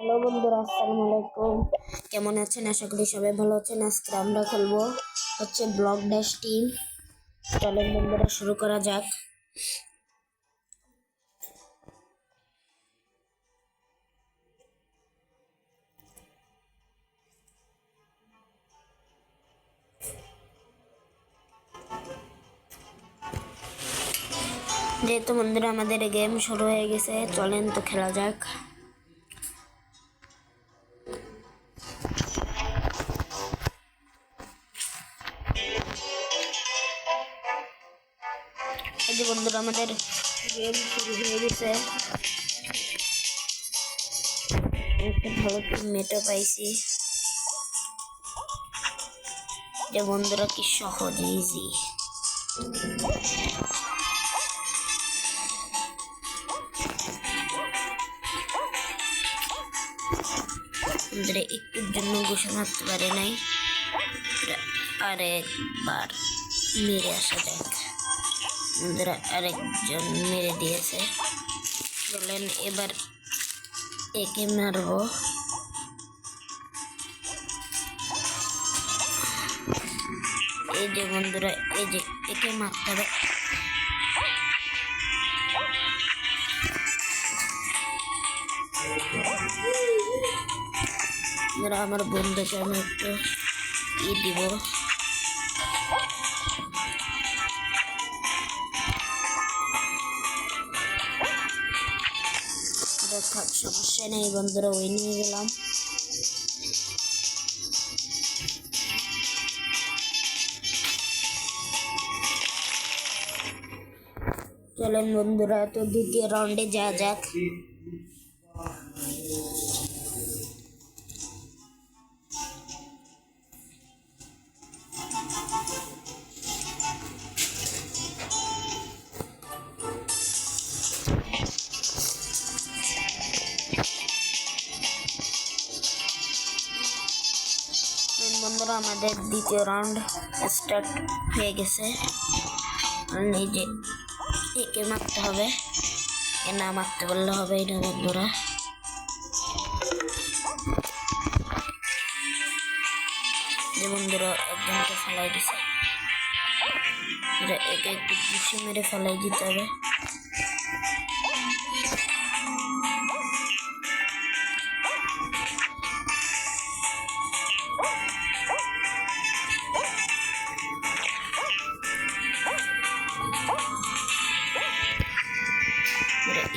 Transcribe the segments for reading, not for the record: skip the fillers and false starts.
Hello বন্ধুরা, আসসালামু আলাইকুম। কেমন আছেন? আশা করি সবাই ভালো আছেন। আজকে আমরা খেলবো হচ্ছে ব্লক ড্যাশ টিম। চলেন বন্ধুরা, শুরু করা যাক। যেহেতু বন্ধুরা আমাদের গেম শুরু হয়ে গেছে, চলেন তো খেলা যাক। এই যে বন্ধুরা আমাদের গেম শুরু হয়ে গেছে। একটা ভালো টিমমেটও পাইছি। যে বন্ধুরা কি সহজ, ইজি। বন্ধুরা একটুর জন্য ঘুষে মারতে পারে নাই, আরেকবার মেরে আসা যাক। বন্ধুরা আরেকজন মেরে দিয়েছে। চলেন এবার একে মারবো। এই যে বন্ধুরা, এই যে একে মারতে হবে। আমার বন্ধুকে আমি একটু দিব। সমস্যা নেই বন্ধুরা, ওই নিয়ে গেলাম। চলেন বন্ধুরা, তো দ্বিতীয় রাউন্ডে যাওয়া যাক। বন্ধুরা আমাদের দ্বিতীয় রাউন্ড স্টার্ট হয়ে গেছে। এই যে একে মারতে হবে, এ না মারতে পারলে হবে না বন্ধুরা। যে বন্ধুরা একজনকে ফেলাই দিছে, একে একটু ঘুষি মেরে ফেলাই দিতে হবে।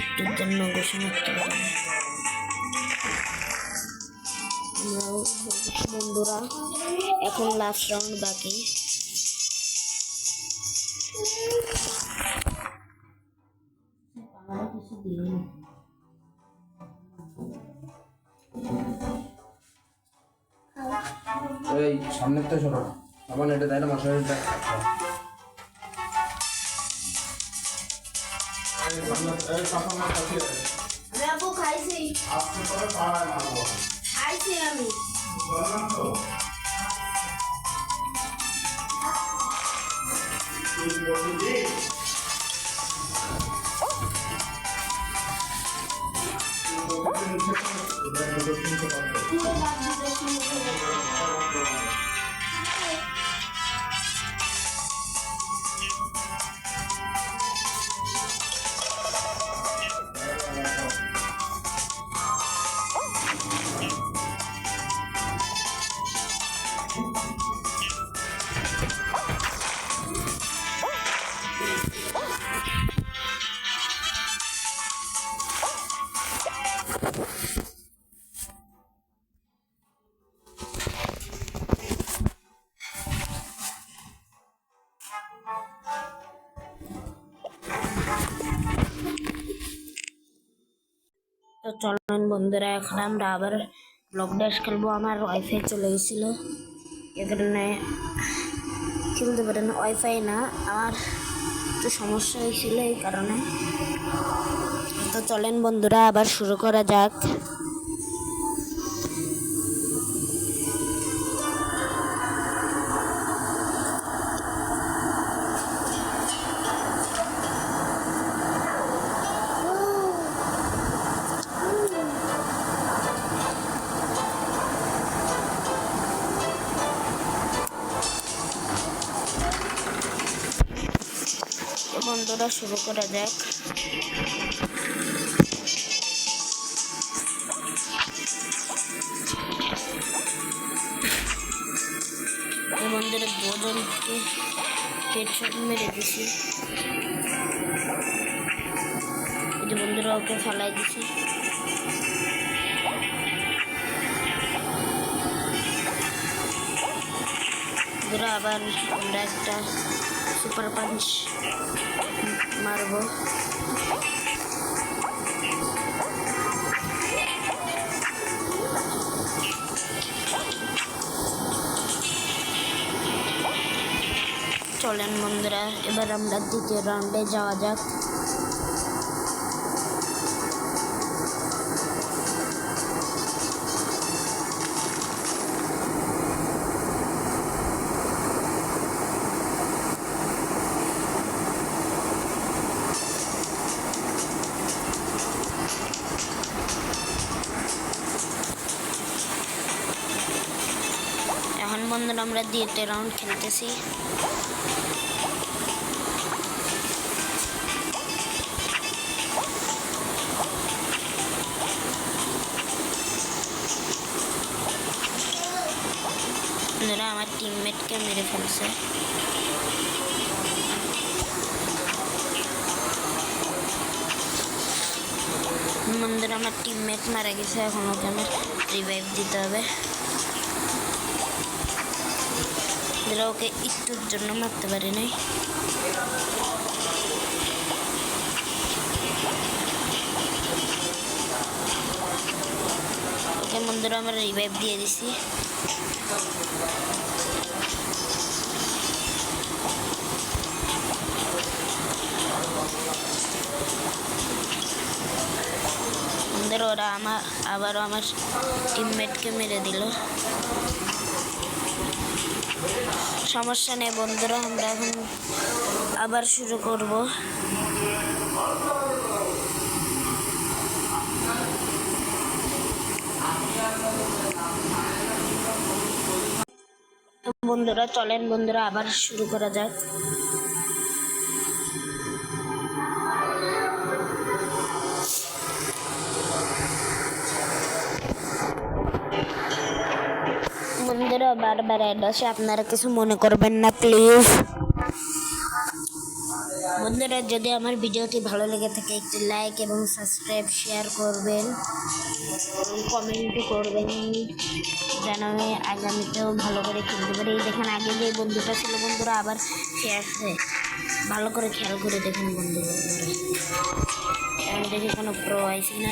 একটুর জন্য ঘুষি মারতে হবে বন্ধুরা। এখন লাস্ট রাউন্ড বাকি। এই সামনে তো সরো, আবার এটা তাই না মশারিটা। খাইছি আমি। তো চলেন বন্ধুরা, এখন আমরা আবার ব্লক ড্যাশ খেলবো। আমার ওয়াইফাই চলে গেছিলো, এ কারণে খেলতে পারেন। ওয়াইফাই না, আমার একটু সমস্যা হয়েছিল এই কারণে। তো চলেন বন্ধুরা, আবার শুরু করা যাক। বন্ধুরা শুরু করা যাক। এই বন্ধুরা দুজনকে হেডশট মেরে দিছি। এই যে বন্ধুরা ওকে ফালাই দিছি। বন্ধুরা আবার আমরা একটা সুপার পাঞ্চ মারবো। চলেন বন্ধুরা এবার আমরা দ্বিতীয় রাউন্ডে যাওয়া যাক। এখন বন্ধুরা আমরা দ্বিতীয় রাউন্ড খেলতেছি। বন্ধুরা আমার টিমমেটকে মেরে ফেলছে। বন্ধুরা আমার টিমমেট মারা গেছে, এখন ওকে আমার রিভাইভ দিতে হবে। বন্ধুরা ওকে একটুর জন্য মারতে পারি নাই। ওকে বন্ধুরা আমরা রিভাইভ দিয়ে দিছি। বন্ধুরা ওরা আবারও আমার টিমমেটকে মেরে দিল। সমস্যা নেই বন্ধুরা, আমরা এখন আবার শুরু করব। বন্ধুরা চলেন বন্ধুরা আবার শুরু করা যাক। বন্ধুরা বারবার অ্যাড আসে, আপনারা কিছু মনে করবেন না প্লিজ। বন্ধুরা যদি আমার ভিডিওটি ভালো লেগে থাকে একটি লাইক এবং সাবস্ক্রাইব শেয়ার করবেন, কমেন্টও করবেন, যেন আমি আগামীতেও ভালো করে খেলতে পারি। দেখেন আগে যে বন্ধুটা ছিল বন্ধুরা আবার সে আসছে, ভালো করে খেয়াল করে দেখুন বন্ধুরা। এখন দেখি কোনো প্রো আইসি না।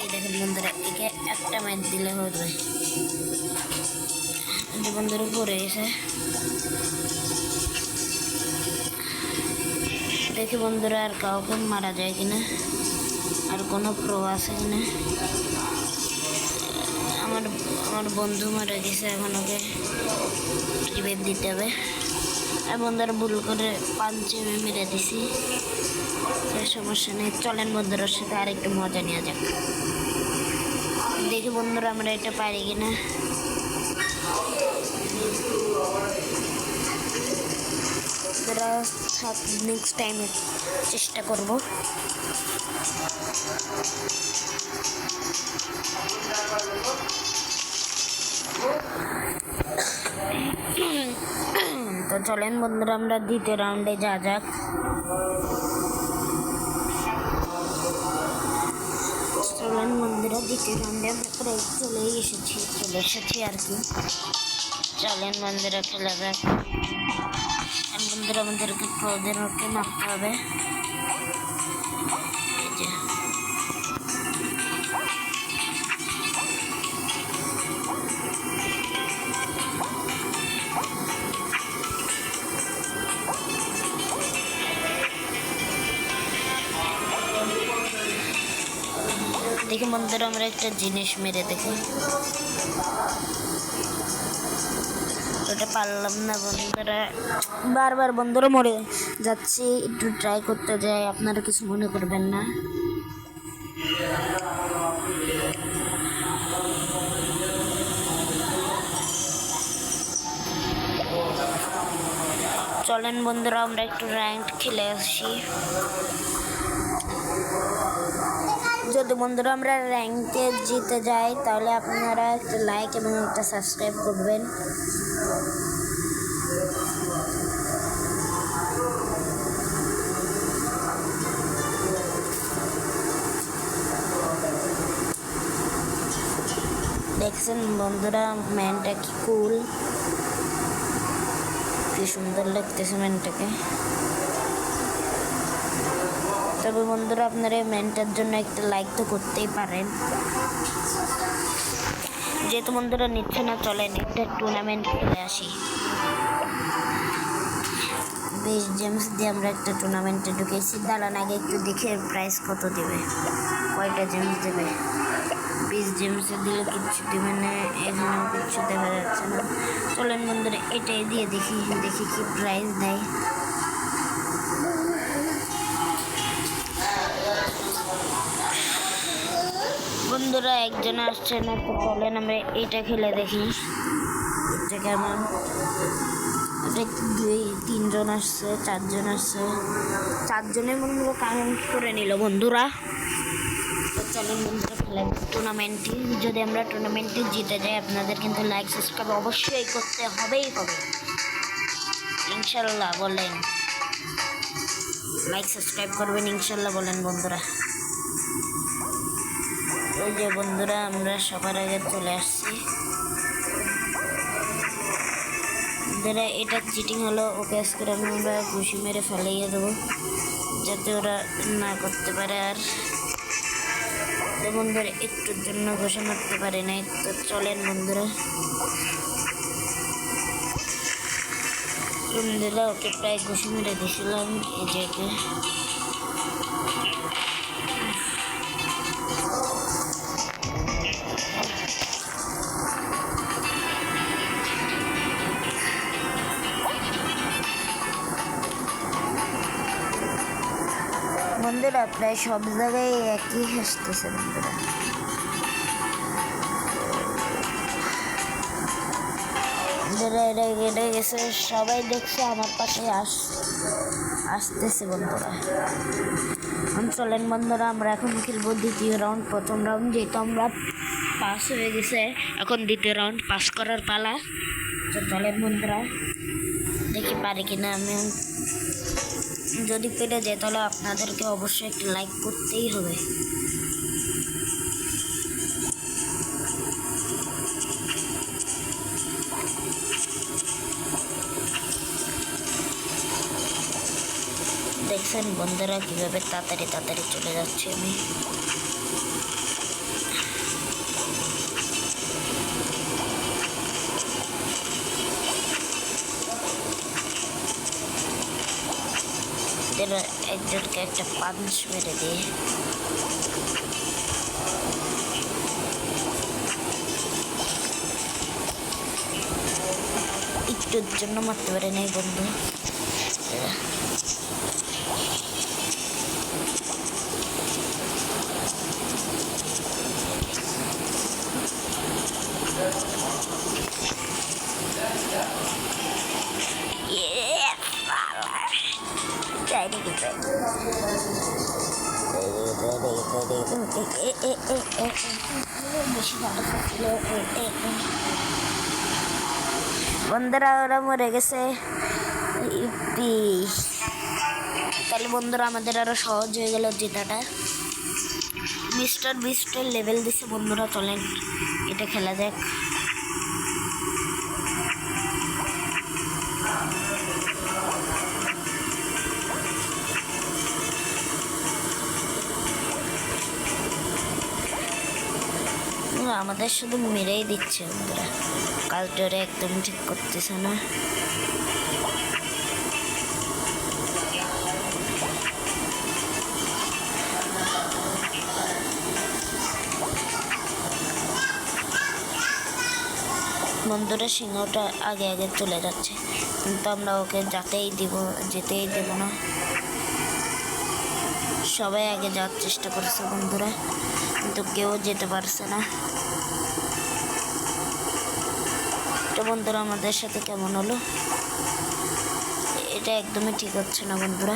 এই দেখেন বন্ধুরা একে একটা ম্যাচ দিলে হবে। বন্ধুরা পড়ে গেছে, দেখি বন্ধুরা আর কাউকে মারা যায় কিনা, আর কোনো প্রো আছে কিনা। আমার বন্ধু মারা গেছে, এখন ওকে রিভাইভ দিতে হবে। আর বন্ধুরা ভুল করে পাঞ্চে মেরে দিছি, সমস্যা নেই। চলেন বন্ধুরার সাথে আর একটু মজা নেওয়া যাক। দেখি বন্ধুরা আমরা এটা পারি কিনা। নেক্সট টাইমে চেষ্টা করব। তো চলেন বন্ধুরা আমরা দ্বিতীয় রাউন্ডে যাওয়া যাক। চলেন বন্ধুরা দ্বিতীয় রাউন্ডে আমরা প্রায় চলে এসেছি আর কি। চলেন বন্ধুরা খেলা যাক। বন্ধুরা আমাদেরকে প্রয়োজনকে মারতে হবে। দেখি বন্ধুরা আমরা একটা জিনিস মেরে দেখি, ওটা পারলাম না বন্ধুরা। বারবার বন্ধুরা মরে যাচ্ছি, একটু ট্রাই করতে যাই, আপনারা কিছু মনে করবেন না। চলেন বন্ধুরা আমরা একটু র্যাঙ্ক খেলে আসি। যদি বন্ধুরা আমরা র্যাঙ্কে জিতে যাই তাহলে আপনারা একটা লাইক এবং একটা সাবস্ক্রাইব করবেন। দেখছেন বন্ধুরা ম্যানটা কি কুল, কি সুন্দর লাগতেছে ম্যানটাকে। তবে বন্ধুরা আপনারা এই ম্যানটার জন্য একটা লাইক তো করতেই পারেন। যেহেতু বন্ধুরা নিচ্ছে না, চলেন একটা টুর্নামেন্ট খেলে আসি। 20 জেমস দিয়ে আমরা একটা টুর্নামেন্টে ঢুকেছি। দাঁড়ান আগে একটু দেখে প্রাইস কত দেবে, কয়টা জেমস দেবে। 20 জেমসে দিলে কিচ্ছু দেবে না, এখানেও কিচ্ছু দেখা যাচ্ছে না। চলেন বন্ধুরা এটাই দিয়ে দেখি কি প্রাইস দেয়। বন্ধুরা একজন আসছে না, তো চলেন আমরা এটা খেলে দেখি এটা কেমন। এটা 2-3 জন আসছে, 4 জন আসছে, 4 জনের বন্ধুরা কাউন্ট করে নিল বন্ধুরা। তো চলেন বন্ধুরা খেলে টুর্নামেন্টটি। যদি আমরা টুর্নামেন্টটি জিতে যাই আপনাদের কিন্তু লাইক সাবস্ক্রাইব অবশ্যই করতে হবেই ইনশাল্লাহ বলেন। লাইক সাবস্ক্রাইব করবেন ইনশাল্লাহ বলেন বন্ধুরা। ওই যে বন্ধুরা আমরা সবার আগে চলে আসছি। বন্ধুরা এটা চিটিং হলো, ওকে আজকে আমরা ঘুষি মেরে ফেলাইয়ে দেবো যাতে ওরা না করতে পারে। আর তো বন্ধুরা একটুর জন্য ঘুষি মারতে পারে নাই। তো চলেন বন্ধুরা ওকে প্রায় ঘুষি মেরে দিয়েছিলাম। এই যে বন্ধুরা প্রায় সব জায়গায় একই হাসতেছে বন্ধুরা। বন্ধুরা এটা গেছে, সবাই দেখছে আমার পাশে আসতেছে বন্ধুরা। চলেন বন্ধুরা আমরা এখন খেলবো দ্বিতীয় রাউন্ড। প্রথম রাউন্ড যেহেতু আমরা পাস হয়ে গেছে, এখন দ্বিতীয় রাউন্ড পাস করার পালা। তো চলেন বন্ধুরা দেখি পারি কিনা আমি। যদি পেরে যায় তাহলে আপনাদেরকে অবশ্যই একটা লাইক করতেই হবে। দেখছেন বন্ধুরা কীভাবে তাড়াতাড়ি চলে যাচ্ছে আমি। একজনকে একটা পাঞ্চ মেরে দিয়ে একটুর জন্য মারতে পারে নাই বন্ধু। বন্ধুরা ওরা মরে গেছে। তাহলে বন্ধুরা আমাদের আরো সহজ হয়ে গেল জেতাটা। মিস্টার বিস্টের লেভেল দিছে বন্ধুরা। চলেন এটা খেলা যাক। আমাদের শুধু মেরেই দিচ্ছে বন্ধুরা, কালচারে একদম ঠিক করতেছে না। বন্ধুরা সিংহটা আগে চলে যাচ্ছে, কিন্তু আমরা ওকে যেতেই দেব না। সবাই আগে যাওয়ার চেষ্টা করছে বন্ধুরা, কিন্তু কেউ যেতে পারছে না। তো বন্ধুরা আমাদের সাথে কেমন হলো এটা একদমই ঠিক হচ্ছে না বন্ধুরা,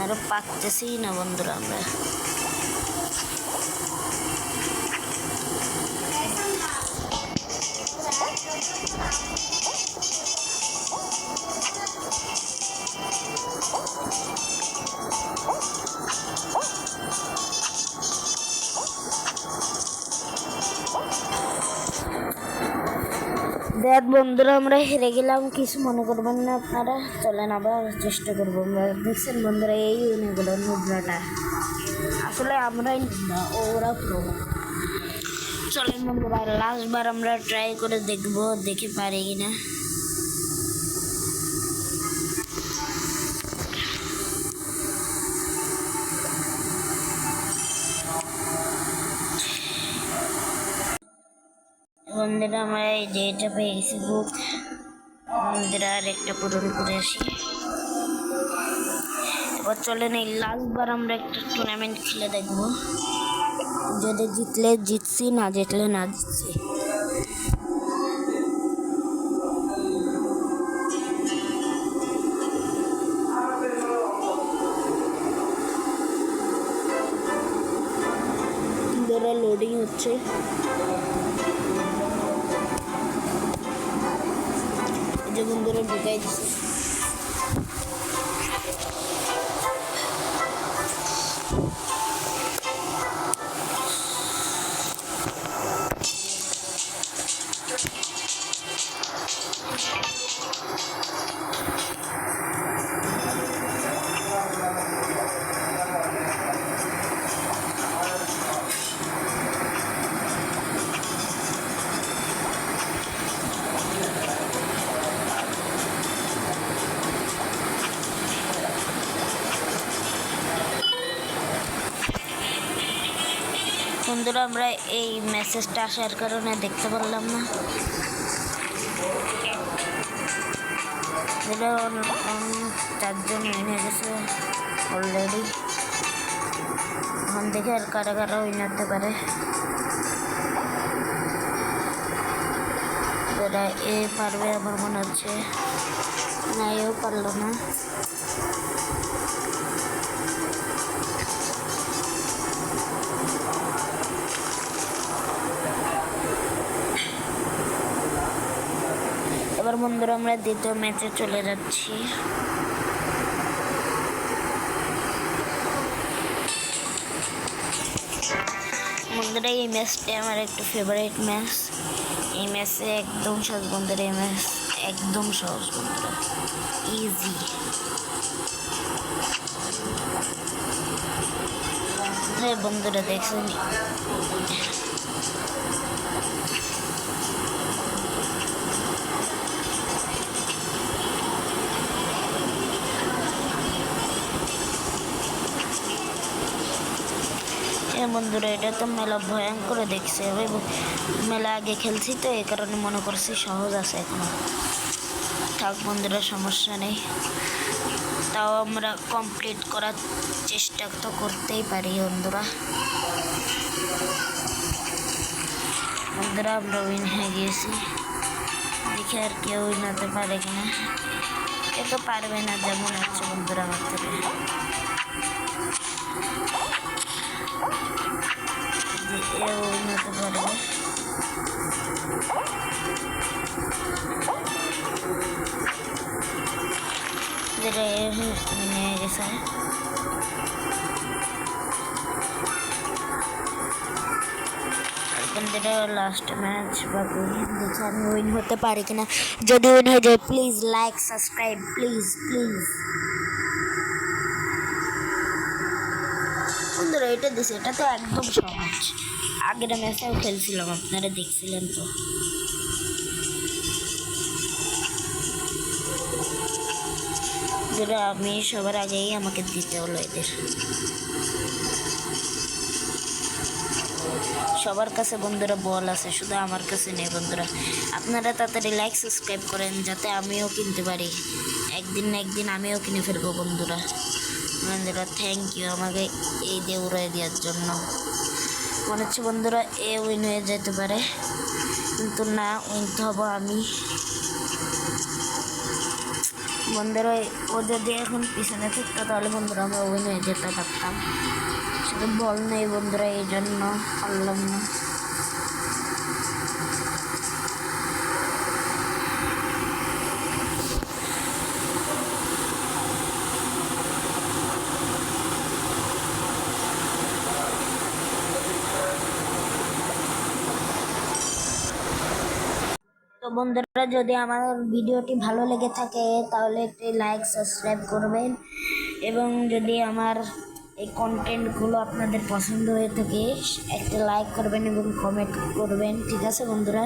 আরো পাকতেছি না বন্ধুরা আমরা। দেখ বন্ধুরা আমরা হেরে গেলাম, কিছু মনে করবেন না আপনারা। চলেন আবার চেষ্টা করবো আমরা। দেখছেন বন্ধুরা এই ইউনিগুলো মুদ্রাটা আসলে আমরাই না, ওরা প্রো। চলেন বন্ধুরা লাস্ট বার আমরা ট্রাই করে দেখবো, দেখে পারি কিনা। বন্ধুরা আমরা এই যে এটা পেয়ে গেছি বুক, বন্ধুরা আর একটা পূরণ করে আসি। এবার চলেন এই লাস্ট বার আমরা একটা টুর্নামেন্ট খেলে দেখবো, যদি জিতলে জিতছি, না জিতলে না জিতছি। বন্ধুরা লোডিং হচ্ছে, যে বন্ধুরা ঢুকাই দিচ্ছে। বন্ধুরা আমরা এই মেসেজটা আসার কারণে দেখতে পারলাম না। চারজন উইন হয়ে গেছে অলরেডি। এখন দেখে আর কারা কারা উইন হতে পারে। এরা এ পারবে আমার মনে হচ্ছে, না এও পারলো না। এবার বন্ধুরা আমরা দ্বিতীয় ম্যাচে চলে যাচ্ছি। বন্ধুরা এই ম্যাচটা আমার একটু ফেভারিট ম্যাচ। এই ম্যাচে একদম সহজ বন্ধুরা, এই ম্যাচ একদম সহজ বন্ধুরা, ইজি। বন্ধুরা দেখছেন বন্ধুরা, এটা তো মেলা ভয়ঙ্কর দেখছে। মেলা আগে খেলছি তো এই কারণে মনে করছি সহজ আছে। এখনো থাক বন্ধুরা, সমস্যা নেই। তাও আমরা কমপ্লিট করার চেষ্টা তো করতেই পারি বন্ধুরা। বন্ধুরা আমরা উইন হয়ে গিয়েছি, দেখে আর কেউ উইন হতে পারে কিনা। এ তো পারবে না যেমন হচ্ছে বন্ধুরা আমার থেকে। উন্নত করবে যেটা নিয়ে গেছে। লাস্ট ম্যাচ বাকি, দেখি আমি উইন হতে পারি কিনা। যদি উইন হয়ে যায় please like subscribe, please please বন্ধুরা। এটা দিছে, এটা তো একদম সহজ। আগের ম্যাচেও খেলছিলাম, আপনারা দেখছিলেন তো। যেটা আমি সবার আগেই আমাকে দিতে হলো এদের। সবার কাছে বন্ধুরা বল আছে, শুধু আমার কাছে নেই বন্ধুরা। আপনারা তাড়াতাড়ি লাইক সাবস্ক্রাইব করেন যাতে আমিও কিনতে পারি। একদিন না একদিন আমিও কিনে ফেলবো বন্ধুরা। বন্ধুরা থ্যাংক ইউ আমাকে এই দিয়ে উড়াই দেওয়ার জন্য। মনে হচ্ছে বন্ধুরা এ উইন হয়ে যেতে পারে, কিন্তু না, উইন তো হবো আমি। বন্ধুরা ও যদি এখন পিছনে থাকতো তাহলে বন্ধুরা আমরা উইন যেতে পারতাম, শুধু বল নেই বন্ধুরা, এই জন্য পারলাম না। তো বন্ধুরা যদি আমার ভিডিওটি ভালো লেগে থাকে তাহলে একটি লাইক সাবস্ক্রাইব করবেন, এবং যদি আমার এই কন্টেন্টগুলো আপনাদের পছন্দ হয়ে থাকে একটা লাইক করবেন এবং কমেন্ট করবেন, ঠিক আছে বন্ধুরা।